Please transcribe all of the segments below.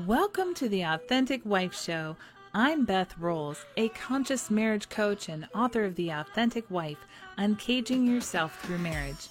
Welcome to the Authentic Wife Show. I'm Beth Rolls, a conscious marriage coach and author of The Authentic Wife, Uncaging Yourself Through Marriage.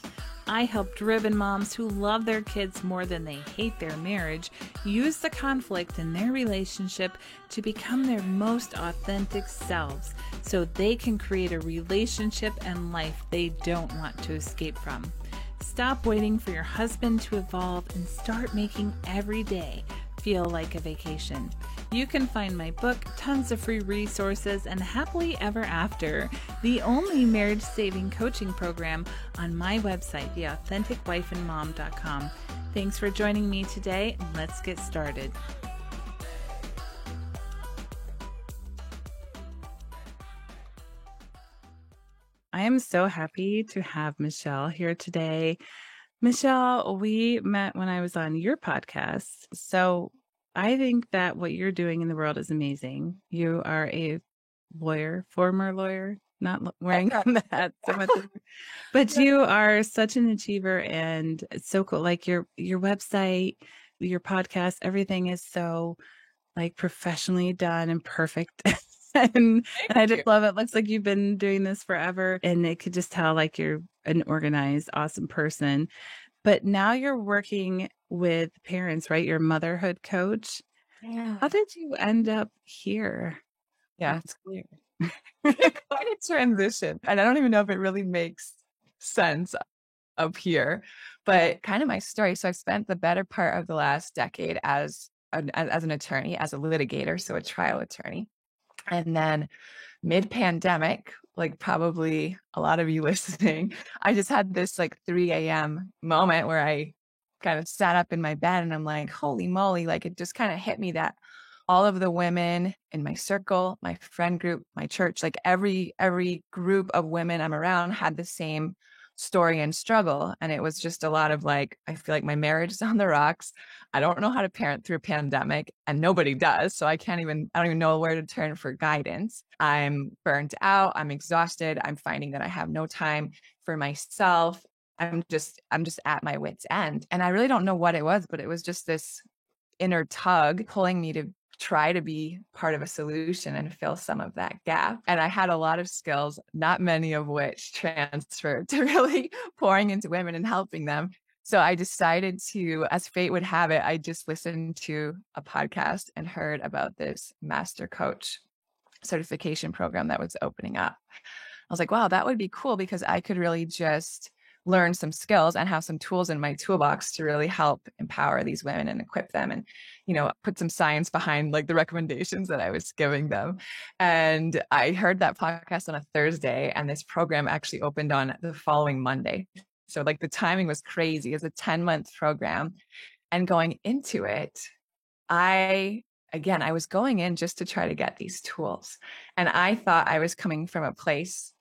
I help driven moms who love their kids more than they hate their marriage use the conflict in their relationship to become their most authentic selves so they can create a relationship and life they don't want to escape from. Stop waiting for your husband to evolve and start making every day feel like a vacation. You can find my book, tons of free resources, and Happily Ever After, the only marriage-saving coaching program, on my website, theauthenticwifeandmom.com. Thanks for joining me today, and let's get started. I am so happy to have Michelle here today. Michelle, we met when I was on your podcast. So I think that what you're doing in the world is amazing. You are a lawyer, former lawyer, not wearing the hat so much, but you are such an achiever and it's so cool. Like your website, your podcast, everything is so like professionally done and perfect. And I just love it. Looks like you've been doing this forever. And it could just tell like you're an organized, awesome person. But now you're working with parents, right? You're a motherhood coach. Yeah. How did you end up here? Yeah, it's weird. Quite a transition. And I don't even know if it really makes sense up here, but kind of my story. So I've spent the better part of the last decade as an attorney, as a litigator, so a trial attorney. And then mid-pandemic, like probably a lot of you listening, I just had this like 3 a.m. moment where I kind of sat up in my bed and I'm like, holy moly, like it just kind of hit me that all of the women in my circle, my friend group, my church, like every group of women I'm around had the same story and struggle. And it was just a lot of like, I feel like my marriage is on the rocks. I don't know how to parent through a pandemic and nobody does. So I don't even know where to turn for guidance. I'm burnt out. I'm exhausted. I'm finding that I have no time for myself. I'm just at my wit's end. And I really don't know what it was, but it was just this inner tug pulling me to try to be part of a solution and fill some of that gap. And I had a lot of skills, not many of which transferred to really pouring into women and helping them. So I decided to, as fate would have it, I just listened to a podcast and heard about this master coach certification program that was opening up. I was like, wow, that would be cool because I could really just learn some skills and have some tools in my toolbox to really help empower these women and equip them and, put some science behind like the recommendations that I was giving them. And I heard that podcast on a Thursday and this program actually opened on the following Monday. So like the timing was crazy. It's a 10-month program. And going into it, I was going in just to try to get these tools. And I thought I was coming from a place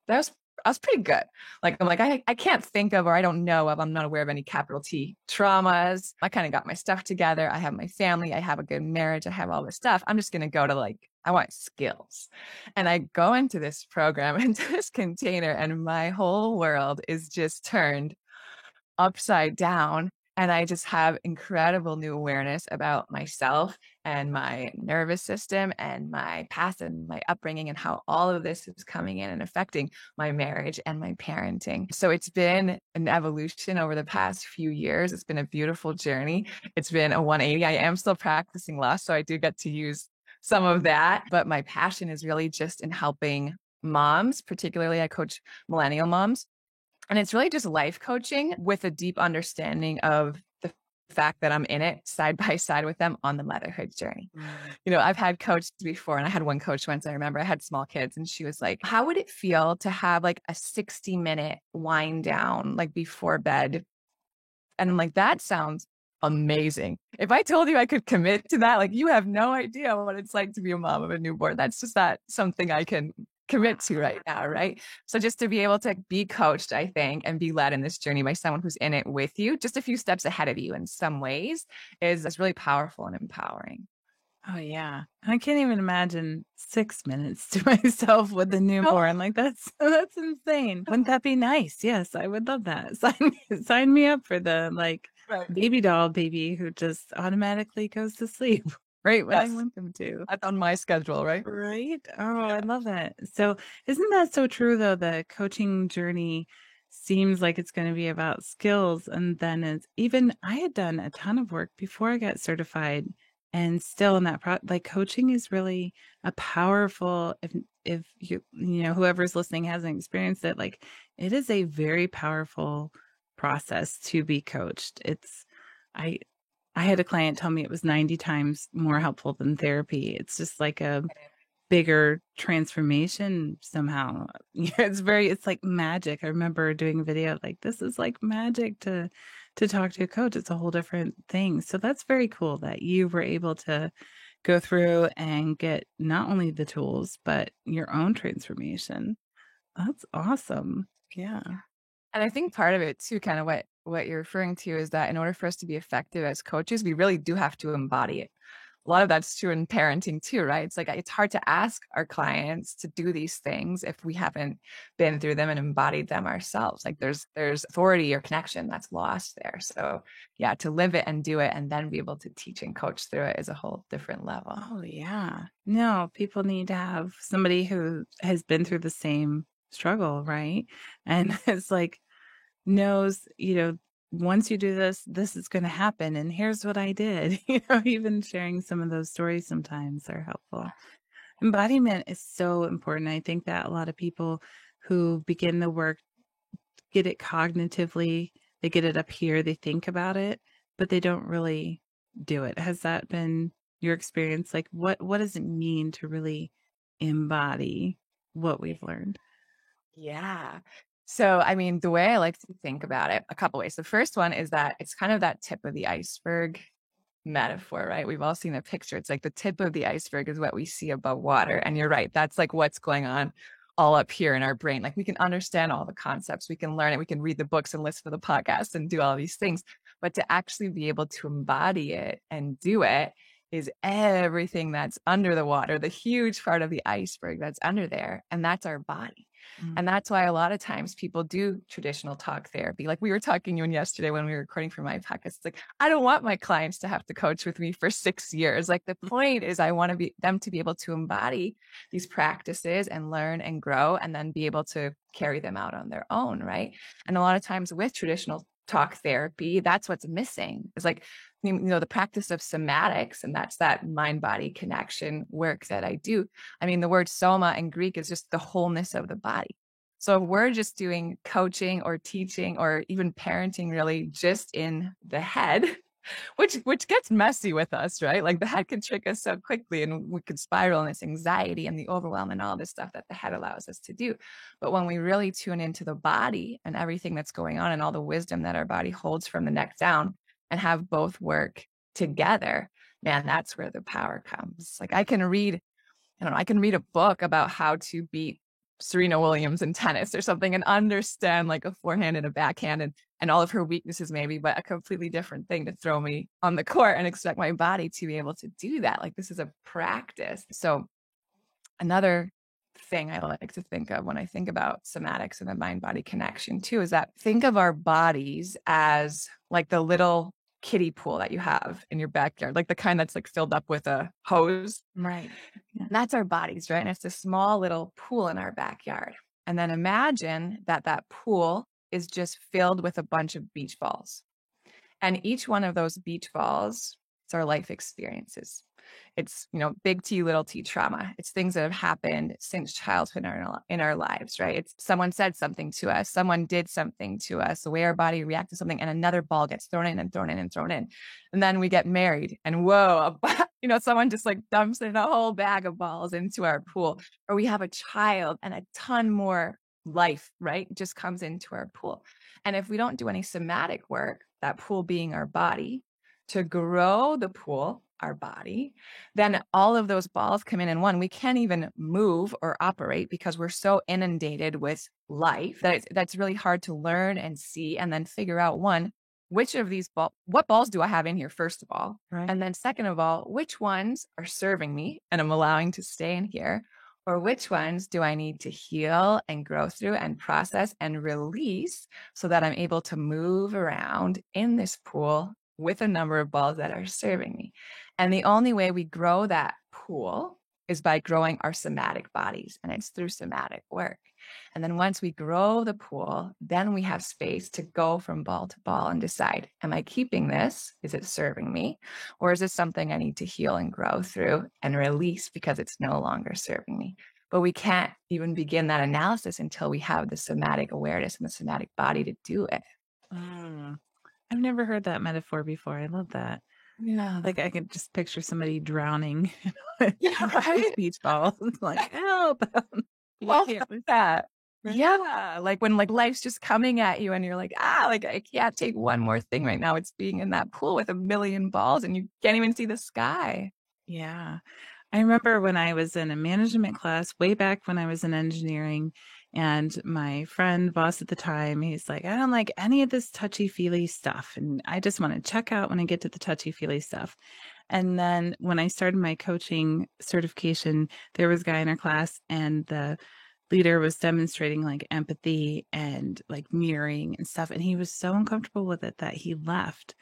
that I was pretty good. Like, I'm like, I can't think of, or I don't know of, I'm not aware of any capital T traumas. I kind of got my stuff together. I have my family. I have a good marriage. I have all this stuff. I'm just going to go to I want skills. And I go into this program, into this container, and my whole world is just turned upside down. And I just have incredible new awareness about myself and my nervous system and my past and my upbringing and how all of this is coming in and affecting my marriage and my parenting. So it's been an evolution over the past few years. It's been a beautiful journey. It's been a 180. I am still practicing law, so I do get to use some of that. But my passion is really just in helping moms, particularly I coach millennial moms. And it's really just life coaching with a deep understanding of the fact that I'm in it side by side with them on the motherhood journey. I've had coaches before, and I had one coach once, I remember I had small kids, and she was like, how would it feel to have like a 60-minute wind down, like before bed? And I'm like, that sounds amazing. If I told you I could commit to that, like you have no idea what it's like to be a mom of a newborn. That's just not something I can commit to right now, right? So just to be able to be coached, I think, and be led in this journey by someone who's in it with you, just a few steps ahead of you in some ways, is really powerful and empowering. Oh, yeah. I can't even imagine 6 minutes to myself with the newborn. Like that's insane. Wouldn't that be nice? Yes, I would love that. Sign me up for the Right. baby doll baby who just automatically goes to sleep right when I Yes. want them to. That's on my schedule, right? Right? Oh, I Yeah. love that. So, isn't that so true though? The coaching journey seems like it's going to be about skills. And then it's even, I had done a ton of work before I got certified and still in that like coaching is really a powerful, if you know, whoever's listening hasn't experienced it, like it is a very powerful process to be coached. I, I had a client tell me it was 90 times more helpful than therapy. It's just like a bigger transformation somehow. Yeah, it's like magic. I remember doing a video like this is like magic to talk to a coach. It's a whole different thing. So that's very cool that you were able to go through and get not only the tools but your own transformation. That's awesome. Yeah. And I think part of it too, kind of what you're referring to is that in order for us to be effective as coaches, we really do have to embody it. A lot of that's true in parenting too, right? It's like it's hard to ask our clients to do these things if we haven't been through them and embodied them ourselves. Like there's authority or connection that's lost there. So yeah, to live it and do it and then be able to teach and coach through it is a whole different level. Oh yeah. No, people need to have somebody who has been through the same struggle, right? And it's like knows, you know, once you do this, this is going to happen. And here's what I did. You know, even sharing some of those stories sometimes are helpful. Embodiment is so important. I think that a lot of people who begin the work get it cognitively, they get it up here, they think about it, but they don't really do it. Has that been your experience? Like what does it mean to really embody what we've learned? Yeah. So, I mean, the way I like to think about it, a couple ways. The first one is that it's kind of that tip of the iceberg metaphor, right? We've all seen a picture. It's like the tip of the iceberg is what we see above water. And you're right. That's like what's going on all up here in our brain. Like we can understand all the concepts, we can learn it, we can read the books and listen to the podcast and do all these things. But to actually be able to embody it and do it is everything that's under the water, the huge part of the iceberg that's under there. And that's our body. And that's why a lot of times people do traditional talk therapy. Like we were talking you and yesterday when we were recording for my podcast. It's like, I don't want my clients to have to coach with me for 6 years. Like the point is I want them to be able to embody these practices and learn and grow and then be able to carry them out on their own. Right. And a lot of times with traditional talk therapy, that's what's missing. It's like, you know, the practice of somatics, and that's that mind-body connection work that I do. I mean, the word soma in Greek is just the wholeness of the body. So if we're just doing coaching or teaching or even parenting really just in the head, which gets messy with us, right? Like the head can trick us so quickly and we could spiral in this anxiety and the overwhelm and all this stuff that the head allows us to do. But when we really tune into the body and everything that's going on and all the wisdom that our body holds from the neck down and have both work together, man, that's where the power comes. Like I can read a book about how to beat Serena Williams in tennis or something and understand like a forehand and a backhand and all of her weaknesses maybe, but a completely different thing to throw me on the court and expect my body to be able to do that. Like this is a practice. So another thing I like to think of when I think about somatics and the mind-body connection too, is that think of our bodies as like the little kiddie pool that you have in your backyard, like the kind that's like filled up with a hose. Right. Yeah. And that's our bodies, right? And it's a small little pool in our backyard. And then imagine that pool is just filled with a bunch of beach balls. And each one of those beach balls, it's our life experiences. It's, you know, big T, little t trauma. It's things that have happened since childhood in our lives, right? It's someone said something to us, someone did something to us, the way our body reacts to something, and another ball gets thrown in and thrown in and thrown in. And then we get married and whoa, you know, someone just like dumps in a whole bag of balls into our pool. Or we have a child and a ton more life, right? Just comes into our pool. And if we don't do any somatic work, that pool being our body, to grow the pool, our body, then all of those balls come in one. We can't even move or operate because we're so inundated with life that that's really hard to learn and see and then figure out which of these what balls do I have in here, first of all? Right. And then second of all, which ones are serving me and I'm allowing to stay in here? Or which ones do I need to heal and grow through and process and release so that I'm able to move around in this pool with a number of balls that are serving me? And the only way we grow that pool is by growing our somatic bodies, and it's through somatic work. And then once we grow the pool, then we have space to go from ball to ball and decide, am I keeping this? Is it serving me? Or is this something I need to heal and grow through and release because it's no longer serving me? But we can't even begin that analysis until we have the somatic awareness and the somatic body to do it. I've never heard that metaphor before. I love that. Yeah. Like I could just picture somebody drowning. Yeah, right. Beach balls. Like, help. Well, Yeah. that. Right. Yeah. Like when like life's just coming at you and you're like, like I can't take one more thing right now. It's being in that pool with a million balls and you can't even see the sky. Yeah. I remember when I was in a management class way back when I was in engineering, and my friend boss at the time, he's like, I don't like any of this touchy-feely stuff. And I just want to check out when I get to the touchy-feely stuff. And then when I started my coaching certification, there was a guy in our class, and the leader was demonstrating like empathy and like mirroring and stuff. And he was so uncomfortable with it that he left.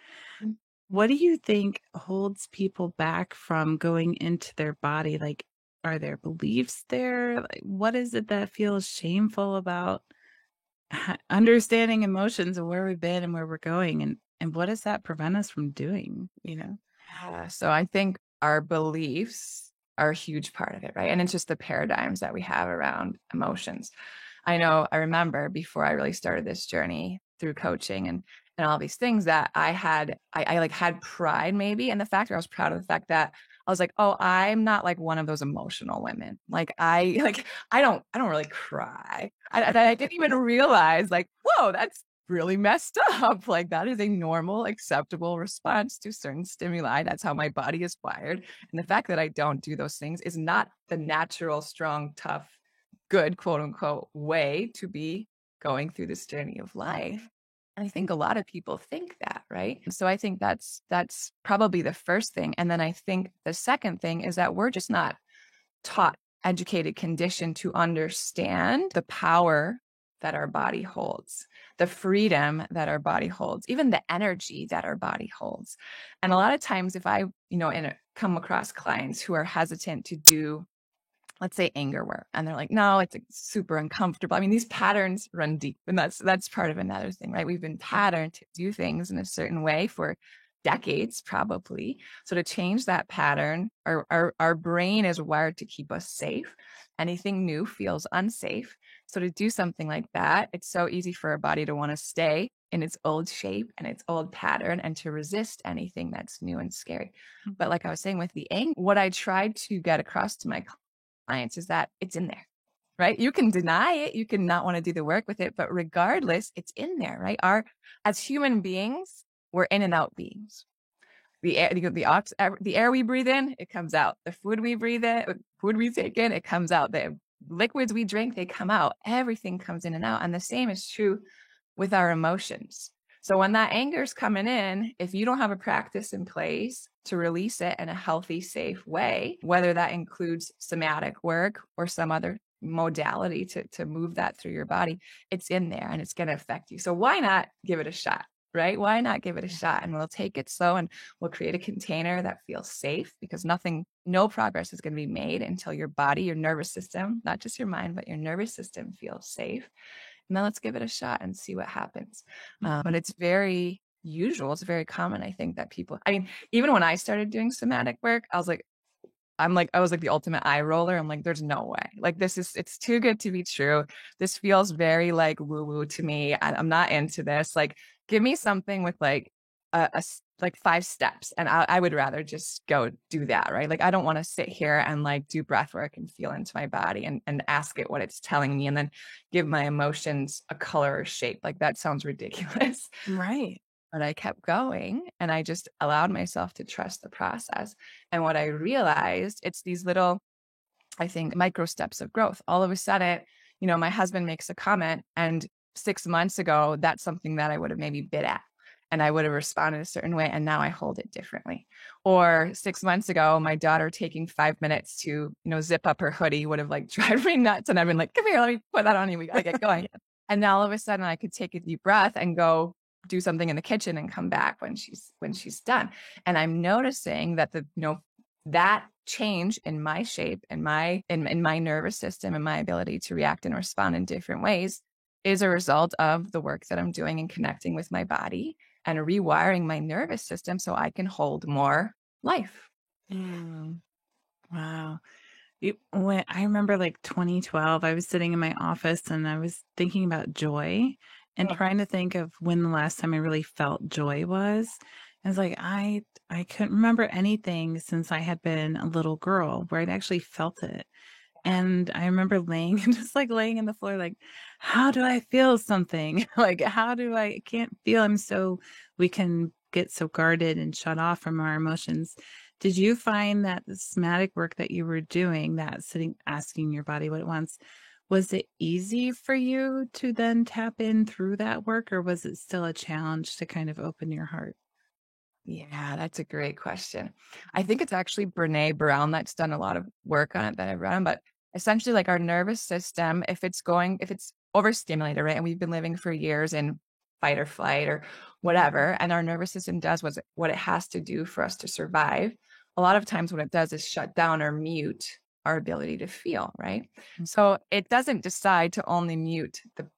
What do you think holds people back from going into their body? Like, are there beliefs there? Like, what is it that feels shameful about understanding emotions and where we've been and where we're going? And what does that prevent us from doing, you know? So I think our beliefs are a huge part of it, right? And it's just the paradigms that we have around emotions. I remember before I really started this journey through coaching and all these things that I had pride maybe in the fact, or I was proud of the fact that I was like, oh, I'm not like one of those emotional women. Like I don't really cry. I didn't even realize like, whoa, that's really messed up. Like that is a normal, acceptable response to certain stimuli. That's how my body is wired. And the fact that I don't do those things is not the natural, strong, tough, good, quote unquote, way to be going through this journey of life. And I think a lot of people think that, right? So I think that's probably the first thing. And then I think the second thing is that we're just not taught, educated, conditioned to understand the power that our body holds, the freedom that our body holds, even the energy that our body holds. And a lot of times if I, come across clients who are hesitant to do, let's say, anger work, and they're like, no, it's like super uncomfortable. I mean, these patterns run deep, and that's part of another thing, right? We've been patterned to do things in a certain way for decades, probably. So to change that pattern, our brain is wired to keep us safe. Anything new feels unsafe. So to do something like that, it's so easy for our body to want to stay in its old shape and its old pattern and to resist anything that's new and scary. But like I was saying with the anger, what I tried to get across to my clients is that it's in there, right? You can deny it. You can not want to do the work with it, but regardless, it's in there, right? As human beings, we're in and out beings. The air we breathe in, it comes out. The food we breathe in, food we take in, it comes out. The liquids we drink, they come out. Everything comes in and out. And the same is true with our emotions. So when that anger is coming in, if you don't have a practice in place to release it in a healthy, safe way, whether that includes somatic work or some other modality to move that through your body, it's in there and it's going to affect you. So why not give it a shot? Right? Why not give it a shot? And we'll take it slow and we'll create a container that feels safe, because no progress is going to be made until your body, your nervous system, not just your mind, but your nervous system feels safe. And then let's give it a shot and see what happens. But it's very usual. It's very common, I think, that people, even when I started doing somatic work, I was like the ultimate eye roller. I'm like, there's no way. Like it's too good to be true. This feels very like woo woo to me. I'm not into this. Like, give me something with like like 5 steps, and I would rather just go do that, right? Like I don't want to sit here and like do breath work and feel into my body and ask it what it's telling me and then give my emotions a color or shape. Like that sounds ridiculous. Right. But I kept going and I just allowed myself to trust the process. And what I realized, it's these little, I think, micro steps of growth. All of a sudden, my husband makes a comment, and 6 months ago, that's something that I would have maybe bit at. and I would have responded a certain way, and now I hold it differently. Or 6 months ago, my daughter taking 5 minutes to, zip up her hoodie would have like driven me nuts. And I've been like, come here, let me put that on you. We gotta get going. And now all of a sudden I could take a deep breath and go do something in the kitchen and come back when she's done. And I'm noticing that that change in my shape and in my nervous system and my ability to react and respond in different ways is a result of the work that I'm doing and connecting with my body and rewiring my nervous system so I can hold more life. Wow. When I remember like 2012, I was sitting in my office and I was thinking about joy and trying to think of when the last time I really felt joy was. I was like, I couldn't remember anything since I had been a little girl where I'd actually felt it. And I remember laying in the floor, like, how do I feel something? Like, I can't feel. We can get so guarded and shut off from our emotions. Did you find that the somatic work that you were doing, that sitting, asking your body what it wants, was it easy for you to then tap in through that work, or was it still a challenge to kind of open your heart? Yeah, that's a great question. I think it's actually Brene Brown that's done a lot of work on it that I've read on, but essentially like our nervous system, if it's overstimulated, right? And we've been living for years in fight or flight or whatever, and our nervous system does what it has to do for us to survive. A lot of times what it does is shut down or mute our ability to feel, right? So it doesn't decide to only mute the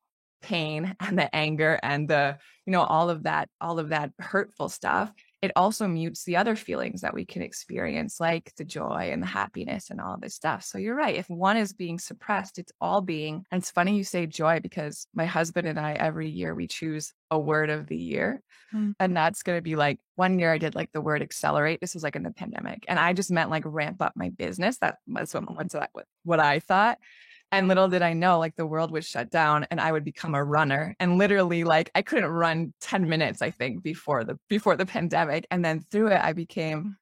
pain and the anger and the, all of that hurtful stuff. It also mutes the other feelings that we can experience, like the joy and the happiness and all this stuff. So you're right. If one is being suppressed, it's all being, and it's funny you say joy, because my husband and I, every year we choose a word of the year. And that's going to be like, one year I did like the word accelerate. This was like in the pandemic. And I just meant like ramp up my business. That was what I thought. And little did I know, like the world would shut down and I would become a runner. And literally, like I couldn't run 10 minutes, I think, before the pandemic. And then through it, I became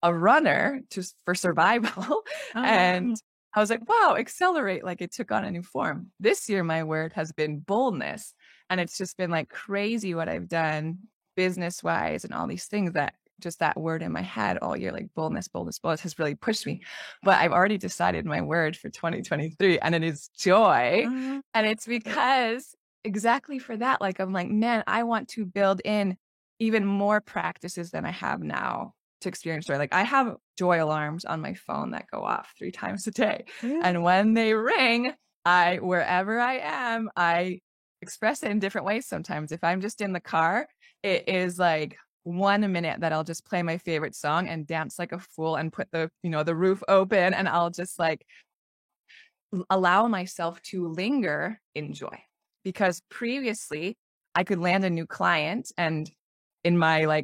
a runner just for survival. And I was like, wow, accelerate. Like it took on a new form. This year, my word has been boldness. And it's just been like crazy what I've done business wise and all these things that just that word in my head all year, like boldness has really pushed me. But I've already decided my word for 2023 and it is joy. And it's because exactly for that, like, I'm like, man, I want to build in even more practices than I have now to experience joy. Like I have joy alarms on my phone that go off 3 times a day. And when they ring, wherever I am, I express it in different ways. Sometimes if I'm just in the car, it is like 1 minute that I'll just play my favorite song and dance like a fool and put the roof open, and I'll just like allow myself to linger in joy. Because previously I could land a new client, and in my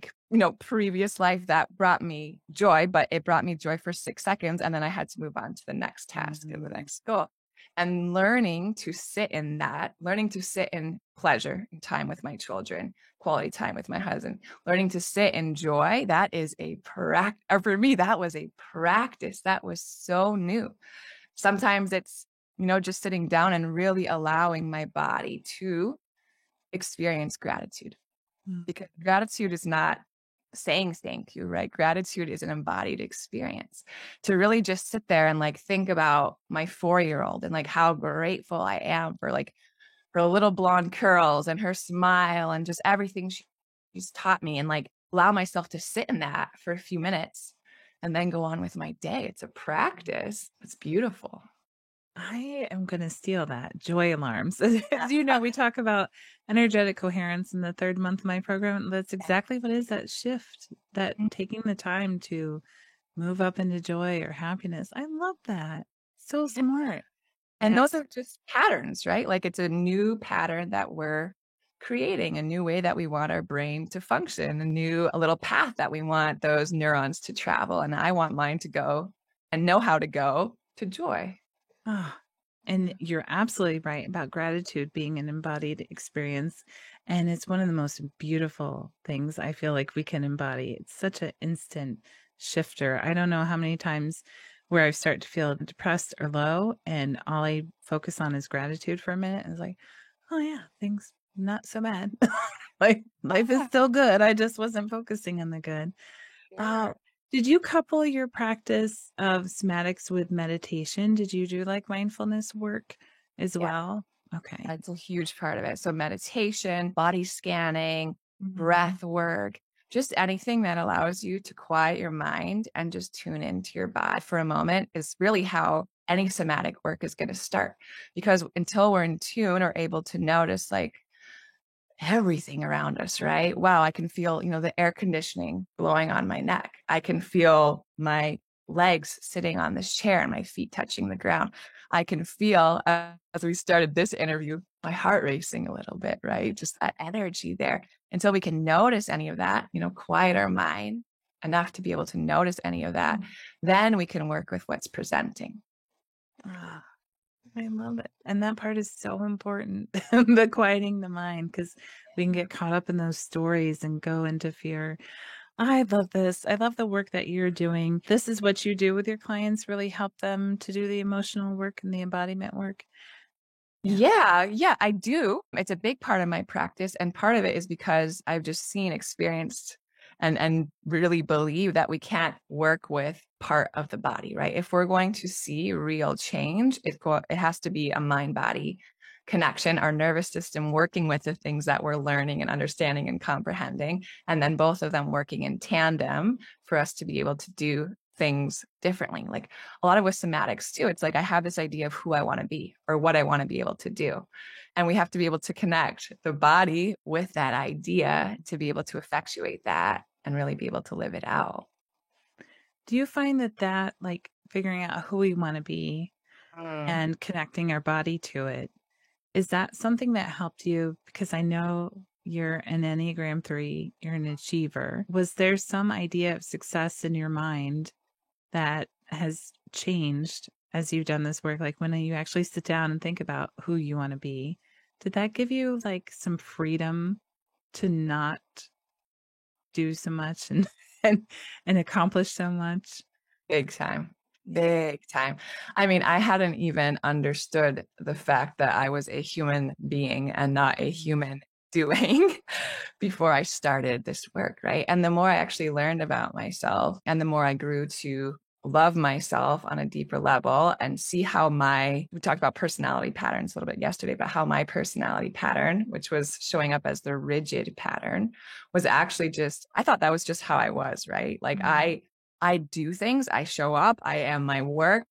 previous life that brought me joy, but it brought me joy for 6 seconds. And then I had to move on to the next task and the next goal. And learning to sit in pleasure and time with my children, quality time with my husband, learning to sit in joy, that is a practice. For me, that was a practice that was so new. Sometimes it's, just sitting down and really allowing my body to experience gratitude. Because gratitude is not saying thank you, right? Gratitude is an embodied experience. To really just sit there and like think about my 4-year-old and like how grateful I am for like her little blonde curls and her smile and just everything she's taught me, and like allow myself to sit in that for a few minutes and then go on with my day. It's a practice. It's beautiful. I am going to steal that. Joy alarms. As you know, we talk about energetic coherence in the 3rd month of my program. That's exactly what is that shift, that taking the time to move up into joy or happiness. I love that. So smart. And those are just patterns, right? Like it's a new pattern that we're creating, a new way that we want our brain to function, a little path that we want those neurons to travel. And I want mine to go and know how to go to joy. And you're absolutely right about gratitude being an embodied experience. And it's one of the most beautiful things I feel like we can embody. It's such an instant shifter. I don't know how many times where I start to feel depressed or low, and all I focus on is gratitude for a minute. And it's like, oh yeah, things not so bad. Like life is Yeah, still good. I just wasn't focusing on the good. Uh, sure. did you couple your practice of somatics with meditation? Did you do like mindfulness work as Yeah, well? Okay. that's a huge part of it. So meditation, body scanning, Mhm. breath work, just anything that allows you to quiet your mind and just tune into your body for a moment is really how any somatic work is going to start. Because until we're in tune or able to notice like everything around us, right? Wow, I can feel, the air conditioning blowing on my neck. I can feel my legs sitting on this chair and my feet touching the ground. I can feel, as we started this interview, my heart racing a little bit, right? Just that energy there. Until we can notice any of that, quiet our mind enough to be able to notice any of that, then we can work with what's presenting. Ah, I love it. And that part is so important, the quieting the mind, because we can get caught up in those stories and go into fear. I love this. I love the work that you're doing. This is what you do with your clients, really help them to do the emotional work and the embodiment work. Yeah. Yeah, I do. It's a big part of my practice. And part of it is because I've just seen, experienced, and really believe that we can't work with part of the body, right? If we're going to see real change, it has to be a mind-body connection, our nervous system working with the things that we're learning and understanding and comprehending, and then both of them working in tandem for us to be able to do things differently. Like a lot of with somatics too, it's like I have this idea of who I want to be or what I want to be able to do. And we have to be able to connect the body with that idea to be able to effectuate that and really be able to live it out. Do you find that like figuring out who we want to be Mm. and connecting our body to it, is that something that helped you? Because I know you're an Enneagram 3, you're an achiever. Was there some idea of success in your mind that has changed as you've done this work? Like when you actually sit down and think about who you want to be, did that give you like some freedom to not do so much and and accomplish so much? Big time. Big time. I mean, I hadn't even understood the fact that I was a human being and not a human doing before I started this work, right? And the more I actually learned about myself and the more I grew to love myself on a deeper level and see how we talked about personality patterns a little bit yesterday, but how my personality pattern, which was showing up as the rigid pattern, was actually I thought that was just how I was, right? Like Mhm. I do things, I show up, I am my work.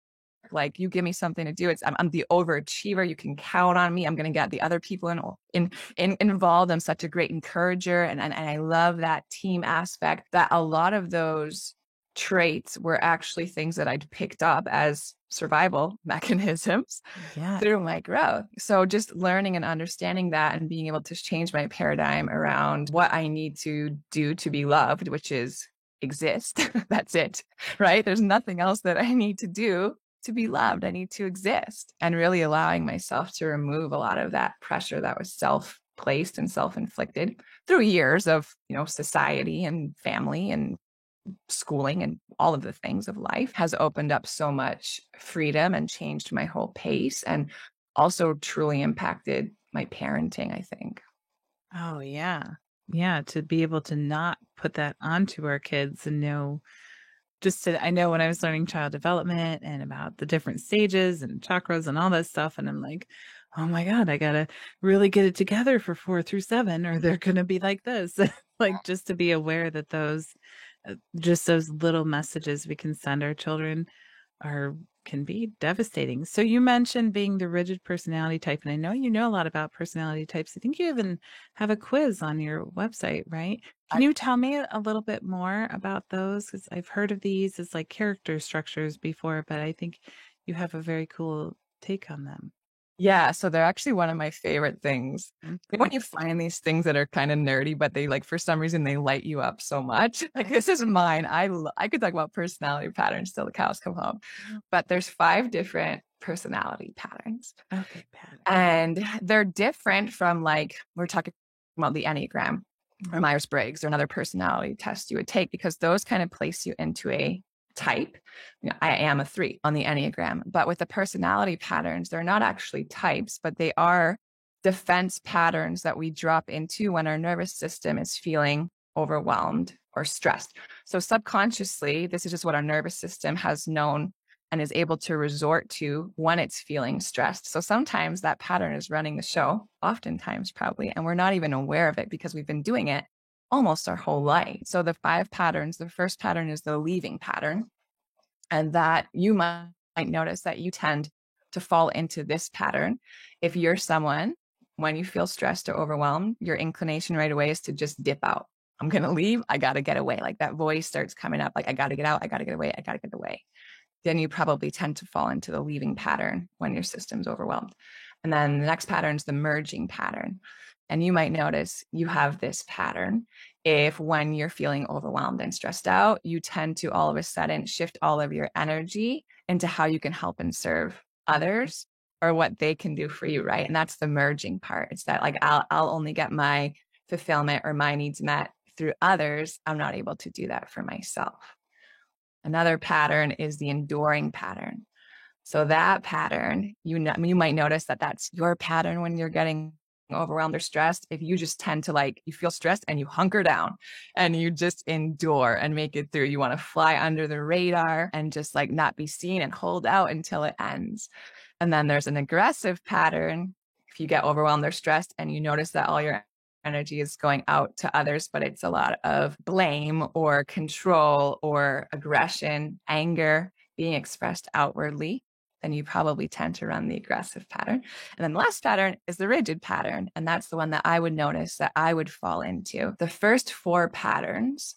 Like you give me something to do, I'm the overachiever. You can count on me. I'm going to get the other people involved. I'm such a great encourager, and I love that team aspect. That a lot of those traits were actually things that I'd picked up as survival mechanisms Yeah. through my growth. So just learning and understanding that and being able to change my paradigm around what I need to do to be loved, which is exist. That's it, right? There's nothing else that I need to do to be loved. I need to exist, and really allowing myself to remove a lot of that pressure that was self-placed and self-inflicted through years of, society and family and schooling and all of the things of life has opened up so much freedom and changed my whole pace and also truly impacted my parenting, I think. Oh, yeah. Yeah, to be able to not put that onto our kids and know I know when I was learning child development and about the different stages and chakras and all that stuff, and I'm like, oh my God, I gotta really get it together for 4 through 7, or they're gonna be like this. Like just to be aware that just those little messages we can send our children are can be devastating. So you mentioned being the rigid personality type, and I know you know a lot about personality types. I think you even have a quiz on your website, right? Can I, you tell me a little bit more about those? Because I've heard of these as like character structures before, but I think you have a very cool take on them. yeah, so they're actually one of my favorite things. When you find these things that are kind of nerdy, but they like for some reason they light you up so much. Like this is mine. I could talk about personality patterns till the cows come home. But there's 5 different personality patterns. Okay, Pat. And they're different from like, we're talking about the Enneagram or Myers-Briggs or another personality test you would take, because those kind of place you into a type. I am a 3 on the Enneagram, but with the personality patterns, they're not actually types, but they are defense patterns that we drop into when our nervous system is feeling overwhelmed or stressed. So subconsciously, this is just what our nervous system has known and is able to resort to when it's feeling stressed. So sometimes that pattern is running the show, oftentimes probably, and we're not even aware of it because we've been doing it almost our whole life. So the 5 patterns, the first pattern is the leaving pattern. And that you might notice that you tend to fall into this pattern. If you're someone, when you feel stressed or overwhelmed, your inclination right away is to just dip out. I'm going to leave. I got to get away. Like that voice starts coming up, like, I got to get out. I got to get away. I got to get away. Then you probably tend to fall into the leaving pattern when your system's overwhelmed. And then the next pattern is the merging pattern. And you might notice you have this pattern. If when you're feeling overwhelmed and stressed out, you tend to all of a sudden shift all of your energy into how you can help and serve others or what they can do for you, right? And that's the merging part. It's that like, I'll only get my fulfillment or my needs met through others. I'm not able to do that for myself. Another pattern is the enduring pattern. So that pattern, you might notice that that's your pattern when you're getting overwhelmed or stressed. If you just tend to like, you feel stressed and you hunker down and you just endure and make it through. You want to fly under the radar and just like not be seen and hold out until it ends. And then there's an aggressive pattern. If you get overwhelmed or stressed and you notice that all your energy is going out to others, but it's a lot of blame or control or aggression, anger being expressed outwardly, then you probably tend to run the aggressive pattern. And then the last pattern is the rigid pattern. And that's the one that I would notice that I would fall into. The first 4 patterns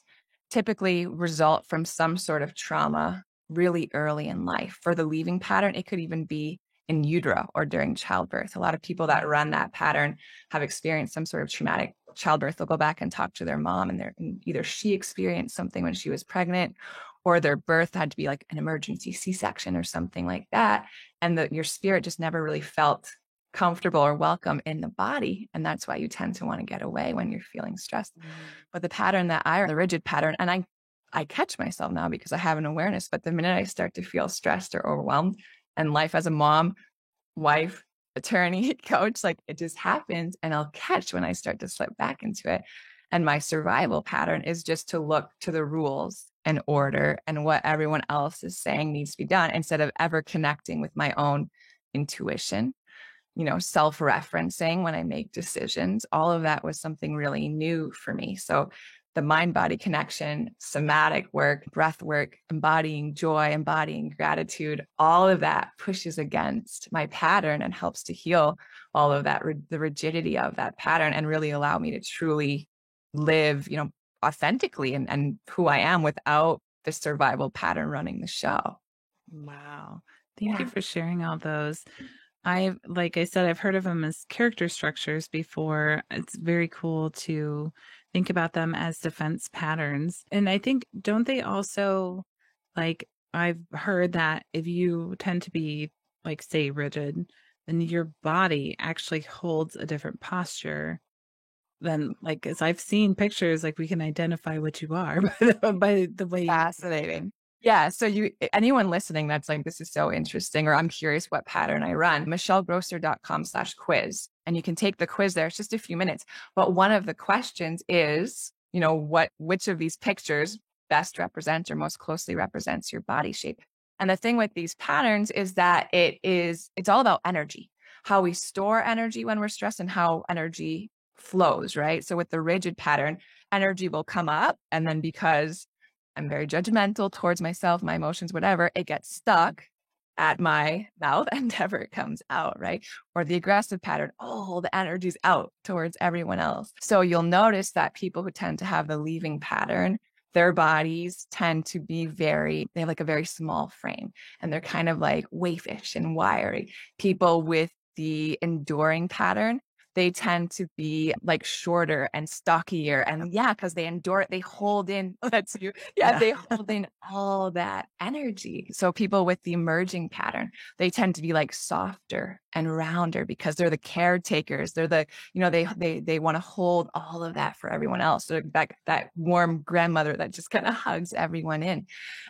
typically result from some sort of trauma really early in life. For the leaving pattern, it could even be in utero or during childbirth. A lot of people that run that pattern have experienced some sort of traumatic childbirth. They'll go back and talk to their mom and either she experienced something when she was pregnant or their birth had to be like an emergency C-section or something like that. And your spirit just never really felt comfortable or welcome in the body. And that's why you tend to want to get away when you're feeling stressed. But the pattern the rigid pattern, and I catch myself now because I have an awareness, but the minute I start to feel stressed or overwhelmed, and life as a mom, wife, attorney, coach, like it just happens. And I'll catch when I start to slip back into it. And my survival pattern is just to look to the rules and order and what everyone else is saying needs to be done instead of ever connecting with my own intuition, self-referencing when I make decisions. All of that was something really new for me. So the mind-body connection, somatic work, breath work, embodying joy, embodying gratitude, all of that pushes against my pattern and helps to heal all of that, the rigidity of that pattern, and really allow me to truly live, authentically and who I am without the survival pattern running the show. Wow. Thank you for sharing all those. Like I said, I've heard of them as character structures before. It's very cool to think about them as defense patterns. And I think, don't they also, like, I've heard that if you tend to be, like, say, rigid, then your body actually holds a different posture than, like, as I've seen pictures, like, we can identify what you are by the way. Fascinating. Yeah. So anyone listening that's like, this is so interesting, or I'm curious what pattern I run, michellegrosser.com/quiz. And you can take the quiz there. It's just a few minutes. But one of the questions is, which of these pictures best represents or most closely represents your body shape? And the thing with these patterns is that it's all about energy, how we store energy when we're stressed and how energy flows, right? So with the rigid pattern, energy will come up, and then because I'm very judgmental towards myself, my emotions, whatever, it gets stuck at my mouth and never comes out, right? Or the aggressive pattern, the energy's out towards everyone else. So you'll notice that people who tend to have the leaving pattern, their bodies tend to be they have like a very small frame, and they're kind of like waifish and wiry. People with the enduring pattern, they tend to be like shorter and stockier. And because they endure it, they hold in, that's you. Yeah, they hold in all that energy. So people with the emerging pattern, they tend to be like softer and rounder because they're the caretakers. They're the, they want to hold all of that for everyone else. So that warm grandmother that just kind of hugs everyone in.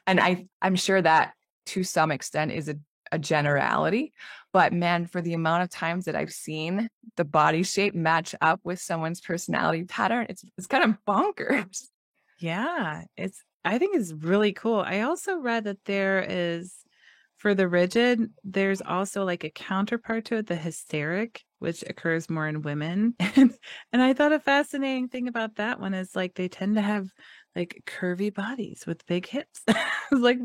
And I'm sure that to some extent is a generality, but man, for the amount of times that I've seen the body shape match up with someone's personality pattern, it's kind of bonkers. Yeah, I think it's really cool. I also read that there is, for the rigid, there's also like a counterpart to it, the hysteric, which occurs more in women. And I thought a fascinating thing about that one is like they tend to have like curvy bodies with big hips. I was like,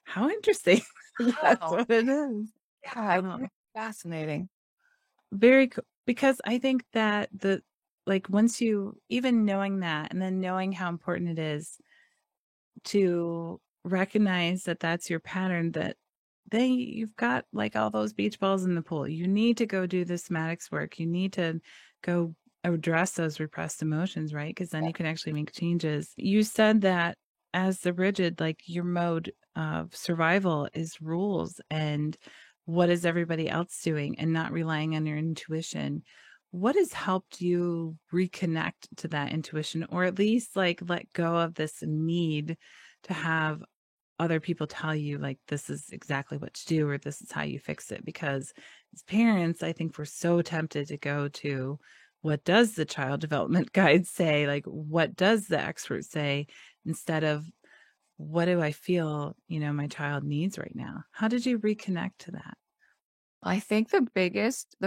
how interesting. That's Wow. what it is. Yeah, fascinating. Very cool. Because I think that once you, even knowing that, and then knowing how important it is to recognize that that's your pattern, that you've got like all those beach balls in the pool. You need to go do the somatics work. You need to go address those repressed emotions, right? Because then you can actually make changes. You said that as the rigid, like your mode of survival is rules and what is everybody else doing and not relying on your intuition. What has helped you reconnect to that intuition, or at least like let go of this need to have other people tell you like this is exactly what to do or this is how you fix it? Because as parents, I think we're so tempted to go to what does the child development guide say, like what does the expert say, instead of what do I feel my child needs right now. How did you reconnect to that? I think the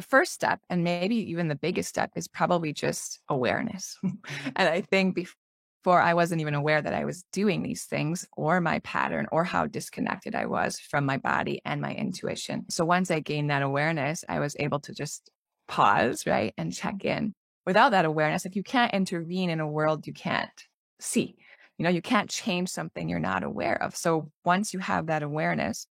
first step, and maybe even the biggest step, is probably just awareness. And I think before I wasn't even aware that I was doing these things or my pattern or how disconnected I was from my body and my intuition. So once I gained that awareness, I was able to just pause, right, and check in. Without that awareness, if you can't intervene in a world you can't see, you can't change something you're not aware of. So once you have that awareness,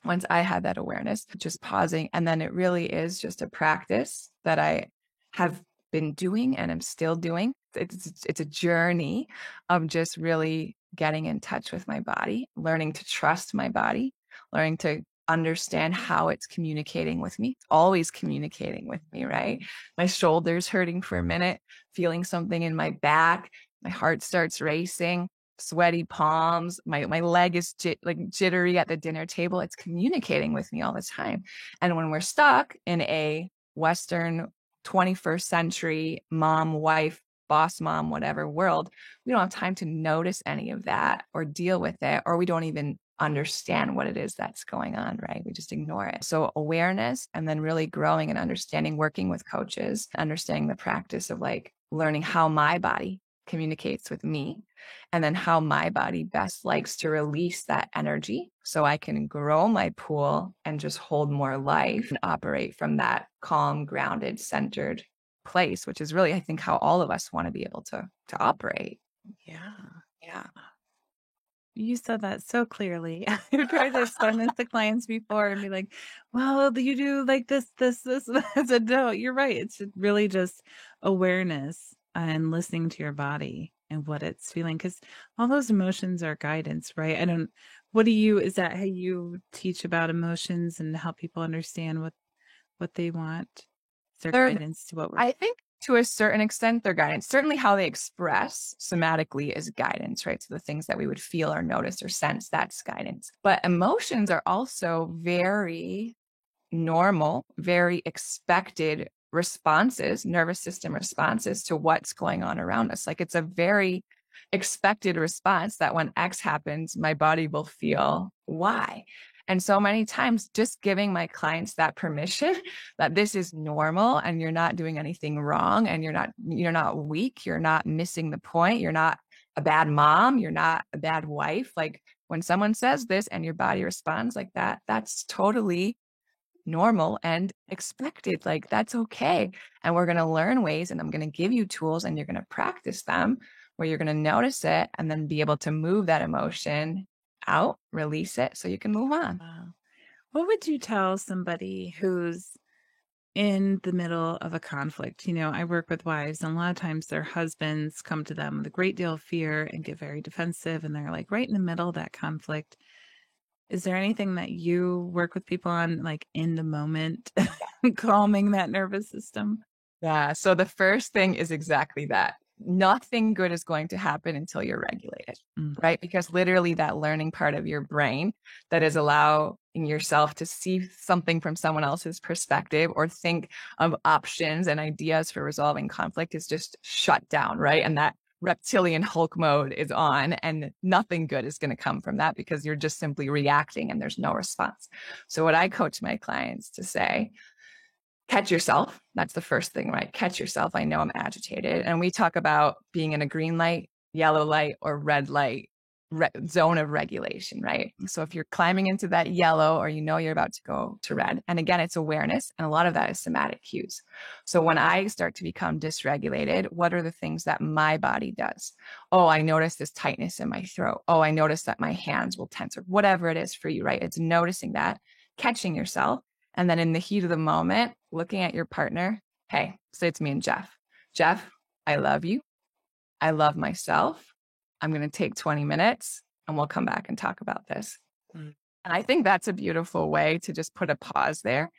once I had that awareness, just pausing, and then it really is just a practice that I have been doing and I'm still doing. It's a journey of just really getting in touch with my body, learning to trust my body, learning to understand how it's communicating with me. It's always communicating with me, right? My shoulders hurting for a minute, feeling something in my back, my heart starts racing, sweaty palms, my leg is jittery at the dinner table. It's communicating with me all the time. And when we're stuck in a Western 21st century mom, wife, boss mom, whatever world, we don't have time to notice any of that or deal with it, or we don't even understand what it is that's going on, right? We just ignore it. So awareness, and then really growing and understanding, working with coaches, understanding the practice of like learning how my body communicates with me, and then how my body best likes to release that energy so I can grow my pool and just hold more life and operate from that calm, grounded, centered place, which is really, I think, how all of us want to be able to operate. Yeah. Yeah. You said that so clearly. I've tried to explain this to clients before and be like, well, you do like this. I said, no, you're right. It's really just awareness and listening to your body and what it's feeling. Because all those emotions are guidance, right? Is that how you teach about emotions and help people understand what they want? Is there guidance to what we're... I think to a certain extent, their guidance, certainly how they express somatically, is guidance, right? So the things that we would feel or notice or sense, that's guidance. But emotions are also very normal, very expected responses, nervous system responses to what's going on around us. Like it's a very expected response that when X happens, my body will feel Y. And so many times just giving my clients that permission that this is normal and you're not doing anything wrong and you're not weak, you're not missing the point, you're not a bad mom, you're not a bad wife. Like when someone says this and your body responds like that, that's totally normal and expected. Like that's okay. And we're going to learn ways, and I'm going to give you tools, and you're going to practice them where you're going to notice it and then be able to move that emotion out, release it so you can move on. Wow. What would you tell somebody who's in the middle of a conflict? I work with wives, and a lot of times their husbands come to them with a great deal of fear and get very defensive, and they're like right in the middle of that conflict. Is there anything that you work with people on, like in the moment, calming that nervous system? Yeah. So the first thing is exactly that. nothing good is going to happen until you're regulated, right? Because literally that learning part of your brain that is allowing yourself to see something from someone else's perspective or think of options and ideas for resolving conflict is just shut down, right? And that reptilian Hulk mode is on, and nothing good is going to come from that because you're just simply reacting and there's no response. So what I coach my clients to say, catch yourself. That's the first thing, right? Catch yourself. I know I'm agitated. And we talk about being in a green light, yellow light, or red light zone of regulation, right? So if you're climbing into that yellow, or you know you're about to go to red, and again, it's awareness, and a lot of that is somatic cues. So when I start to become dysregulated, what are the things that my body does? Oh, I notice this tightness in my throat. Oh, I notice that my hands will tense, or whatever it is for you, right? It's noticing that, catching yourself, and then in the heat of the moment, looking at your partner. Hey, so it's me and Jeff. Jeff, I love you. I love myself. I'm going to take 20 minutes and we'll come back and talk about this. And I think that's a beautiful way to just put a pause there.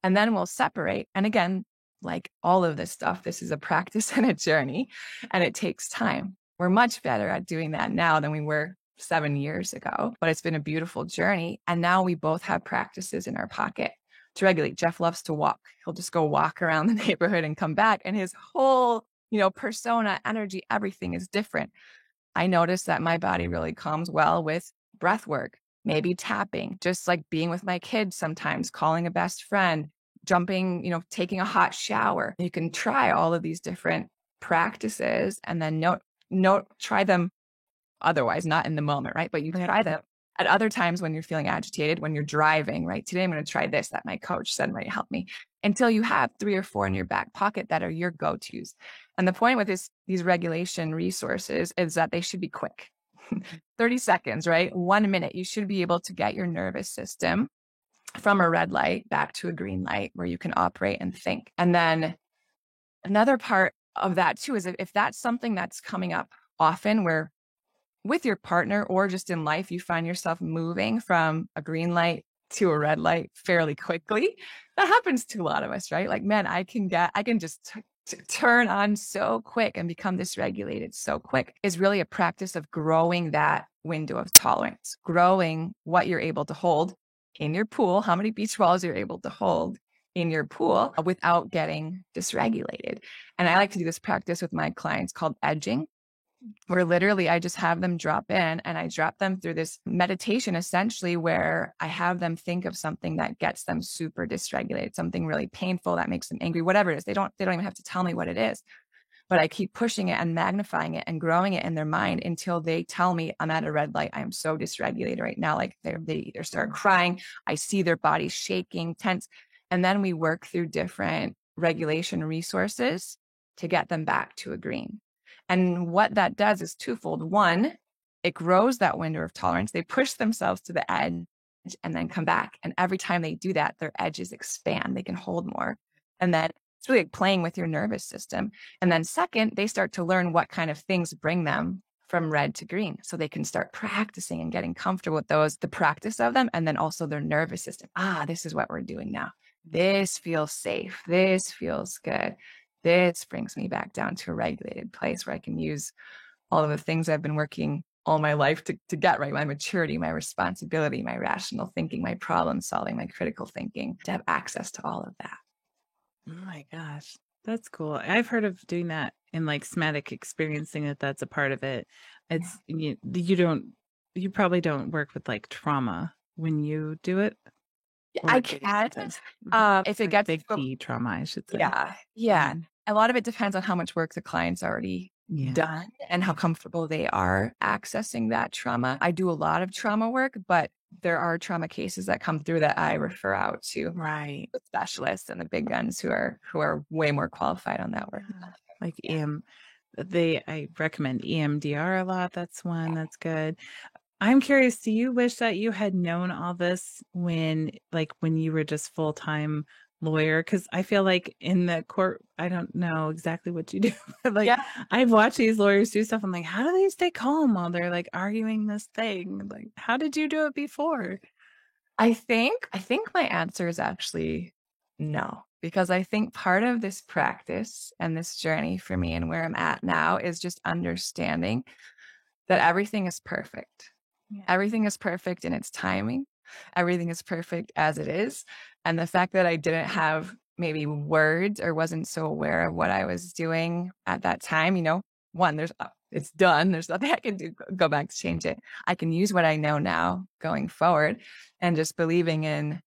And then we'll separate. And again, like all of this stuff, this is a practice and a journey, and it takes time. We're much better at doing that now than we were 7 years ago, but it's been a beautiful journey. And now we both have practices in our pocket to regulate. Jeff loves to walk. He'll just go walk around the neighborhood and come back. And his whole, persona, energy, everything is different. I noticed that my body really calms well with breath work, maybe tapping, just like being with my kids sometimes, calling a best friend, jumping, taking a hot shower. You can try all of these different practices and then try them otherwise, not in the moment, right? But you can try them at other times when you're feeling agitated, when you're driving, right? Today, I'm going to try this that my coach said might help me, until you have 3 or 4 in your back pocket that are your go-tos. And the point with these regulation resources is that they should be quick. 30 seconds, right? 1 minute. You should be able to get your nervous system from a red light back to a green light where you can operate and think. And then another part of that too is if that's something that's coming up often, where with your partner or just in life, you find yourself moving from a green light to a red light fairly quickly. That happens to a lot of us, right? Like, man, I can just turn on so quick and become dysregulated so quick. Is really a practice of growing that window of tolerance, growing what you're able to hold in your pool, how many beach balls you're able to hold in your pool without getting dysregulated. And I like to do this practice with my clients called edging, where literally I just have them drop in and I drop them through this meditation, essentially, where I have them think of something that gets them super dysregulated, something really painful that makes them angry, whatever it is. They don't even have to tell me what it is, but I keep pushing it and magnifying it and growing it in their mind until they tell me, I'm at a red light. I am so dysregulated right now. Like they either start crying, I see their body shaking, tense. And then we work through different regulation resources to get them back to a green. And what that does is twofold. One, it grows that window of tolerance. They push themselves to the edge and then come back. And every time they do that, their edges expand. They can hold more. And then it's really like playing with your nervous system. And then second, they start to learn what kind of things bring them from red to green. So they can start practicing and getting comfortable with those, the practice of them, and then also their nervous system. This is what we're doing now. This feels safe. This feels good. This brings me back down to a regulated place where I can use all of the things I've been working all my life to get right. My maturity, my responsibility, my rational thinking, my problem solving, my critical thinking, to have access to all of that. Oh my gosh. That's cool. I've heard of doing that in like somatic experiencing, that's a part of it. It's, you probably don't work with like trauma when you do it. I can't. If it gets big T trauma, I should say. Yeah. A lot of it depends on how much work the client's already done and how comfortable they are accessing that trauma. I do a lot of trauma work, but there are trauma cases that come through that I refer out to the specialists and the big guns who are way more qualified on that work. Like I recommend EMDR a lot. That's one that's good. I'm curious, do you wish that you had known all this when you were just full-time lawyer? Because I feel like in the court, I don't know exactly what you do. But I've watched these lawyers do stuff. I'm like, how do they stay calm while they're like arguing this thing? Like, how did you do it before? I think my answer is actually no, because I think part of this practice and this journey for me and where I'm at now is just understanding that everything is perfect. Yeah. Everything is perfect in its timing. Everything is perfect as it is. And the fact that I didn't have maybe words or wasn't so aware of what I was doing at that time, one, it's done. There's nothing I can do, go back to change it. I can use what I know now going forward and just believing in,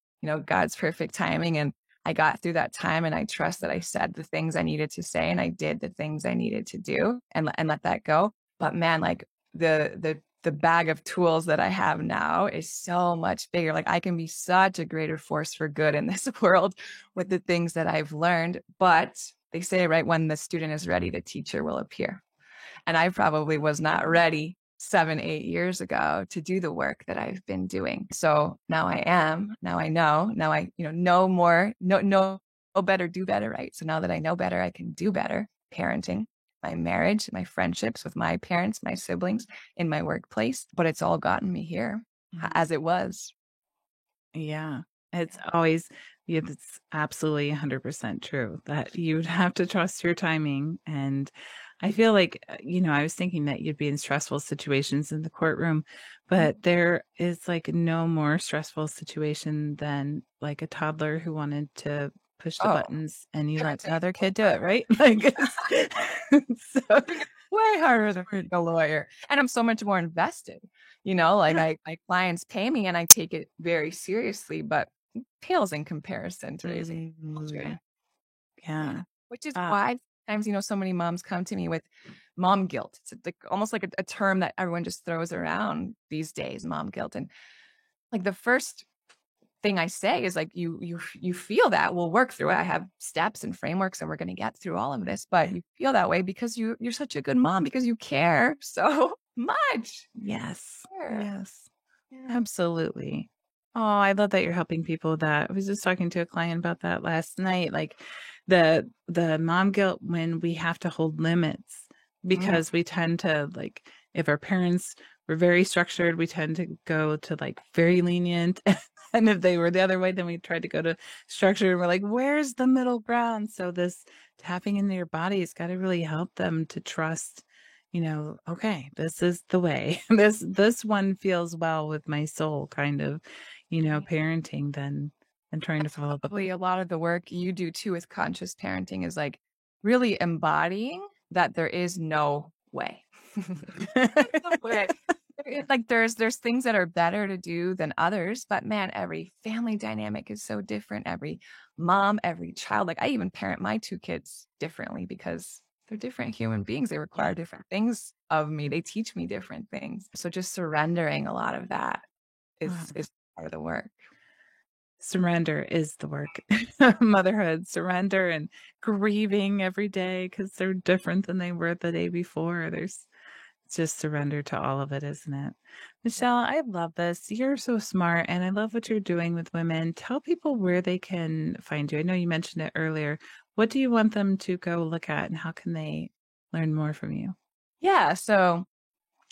God's perfect timing. And I got through that time, and I trust that I said the things I needed to say, and I did the things I needed to do, and let that go. But man, like the bag of tools that I have now is so much bigger. Like I can be such a greater force for good in this world with the things that I've learned. But they say, right, when the student is ready, the teacher will appear. And I probably was not ready 7-8 years ago to do the work that I've been doing. So now I am. Now I know. Now I, know more, know better, do better, right? So now that I know better, I can do better. Parenting, my marriage, my friendships with my parents, my siblings, in my workplace. But it's all gotten me here as it was. Yeah. It's absolutely 100% true that you would have to trust your timing. And I feel like, I was thinking that you'd be in stressful situations in the courtroom, but there is like no more stressful situation than like a toddler who wanted to push the buttons and you let the other kid do it, right? Like it's so way harder than being a lawyer. And I'm so much more invested, my clients pay me and I take it very seriously, but it pales in comparison to raising children. Yeah. Which is why sometimes, so many moms come to me with mom guilt. It's like almost like a term that everyone just throws around these days, mom guilt. And like the first thing I say is like, you feel that, we'll work through it. I have steps and frameworks and we're going to get through all of this, but you feel that way because you're such a good mom, because you care so much. Yes. Sure. Yes. Yeah. Absolutely. Oh, I love that you're helping people with that. I was just talking to a client about that last night. Like the mom guilt when we have to hold limits, because we tend to, like, if our parents were very structured, we tend to go to like very lenient. And if they were the other way, then we tried to go to structure, and we're like, where's the middle ground? So this tapping into your body has got to really help them to trust, okay, this is the way. This one feels well with my soul, kind of, parenting than trying to follow up. Probably a lot of the work you do too with conscious parenting is like really embodying that there is no way. Like there's things that are better to do than others, but man, every family dynamic is so different. Every mom, every child, like I even parent my 2 kids differently because they're different human beings. They require different things of me. They teach me different things. So just surrendering a lot of that is part of the work. Surrender is the work. Motherhood, surrender, and grieving every day because they're different than they were the day before. There's just surrender to all of it, isn't it? Michelle, I love this. You're so smart, and I love what you're doing with women. Tell people where they can find you. I know you mentioned it earlier. What do you want them to go look at, and how can they learn more from you? Yeah, so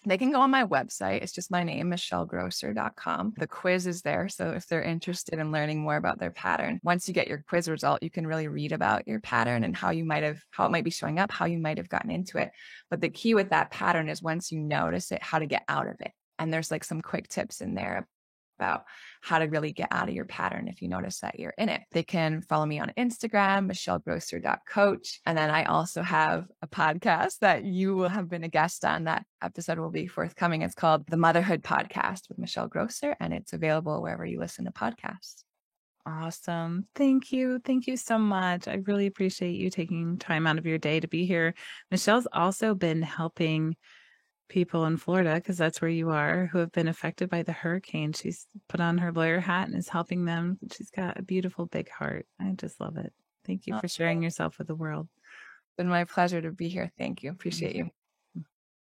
they can go on my website. It's just my name, michellegrosser.com. The quiz is there. So if they're interested in learning more about their pattern, once you get your quiz result, you can really read about your pattern and how it might be showing up, how you might have gotten into it. But the key with that pattern is once you notice it, how to get out of it. And there's like some quick tips in there about how to really get out of your pattern if you notice that you're in it. They can follow me on Instagram, michellegrosser.coach. And then I also have a podcast that you will have been a guest on. That episode will be forthcoming. It's called The Motherhood Podcast with Michelle Grosser, and it's available wherever you listen to podcasts. Awesome. Thank you. Thank you so much. I really appreciate you taking time out of your day to be here. Michelle's also been helping people in Florida, because that's where you are, who have been affected by the hurricane. She's put on her lawyer hat and is helping them. She's got a beautiful big heart. I just love it. Thank you for sharing yourself with the world. It's been my pleasure to be here. Thank you. Appreciate you.